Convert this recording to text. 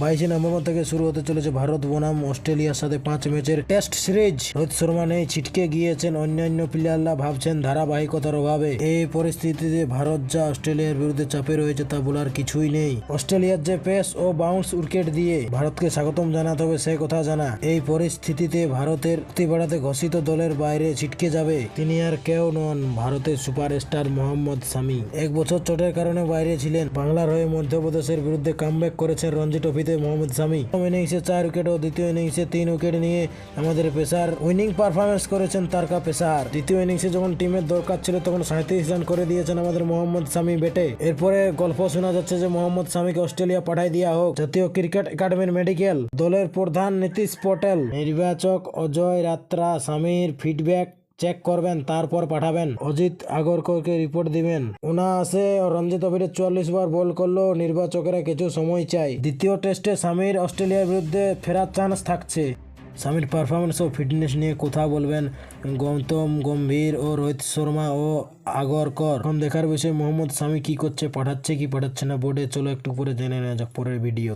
22 November থেকে শুরু হতে চলেছে ভারত বনাম অস্ট্রেলিয়ার সাথে 5 ম্যাচের টেস্ট সিরিজ। রোহিত শর্মা নেই, ছিটকে গিয়েছেন। অন্যান্য প্লেয়াররা ভাবছেন ধারাবাহিকতার অভাবে। এই পরিস্থিতিতে ভারত যা অস্ট্রেলিয়ার বিরুদ্ধে চাপে রয়েছে তা বলার কিছুই নেই। অস্ট্রেলিয়ার যে পেস ও বাউন্স উইকেট দিয়ে ভারতকে স্বাগতম জানাতে হবে সে কথা জানা। এই পরিস্থিতিতে ভারতের শক্তি বাড়াতে ঘোষিত দলের বাইরে ছিটকে যাবে। তিনি আর কেউ নন, ভারতের সুপারস্টার মোহাম্মদ শামি। 1 বছর চোটের কারণে বাইরে ছিলেন। বাংলার হয়ে মধ্যপ্রদেশের বিরুদ্ধে কামব্যাক করেছেন রঞ্জি ট্রফিতে মোহাম্মদ শামি। প্রথম ইনিংসে 4 উইকেট ও দ্বিতীয় ইনিংসে 3 উইকেট নিয়ে আমাদের পেসার উইনিং পারফরমেন্স করেছেন তারকা পেসার। দ্বিতীয় ইনিংসে যখন টিমের দরকার ছিল তখন 37 রান করে দিয়েছেন আমাদের মোহাম্মদ শামি ব্যাটে। এরপরে গল্প শোনা যাচ্ছে যে মোহাম্মদ শামিকে অস্ট্রেলিয়া পাঠাই দেওয়া হোক। জাতীয় ক্রিকেট একাডেমির মেডিকেল দলের প্রধান নীতিশ পটেল, নির্বাচক অজয় রাত্রা শামির ফিডব্যাক চেক করবেন, তারপর পাঠাবেন। অজিত আগরকরকে রিপোর্ট দিবেন। 79 রঞ্জি ট্রফিতে 44 বার বল করলেও নির্বাচকেরা কিছু সময় চাই। দ্বিতীয় টেস্টে শামির অস্ট্রেলিয়ার বিরুদ্ধে ফেরার চান্স থাকছে। শামির পারফরমেন্স ও ফিটনেস নিয়ে কথা বলবেন গৌতম গম্ভীর ও রোহিত শর্মা ও আগরকর। এখন দেখার বিষয় মোহাম্মদ শামি কি করছে, পাঠাচ্ছে কি পাঠাচ্ছে না বোর্ডে। চলো একটু পরে জেনে নেওয়া যাক পরের ভিডিও।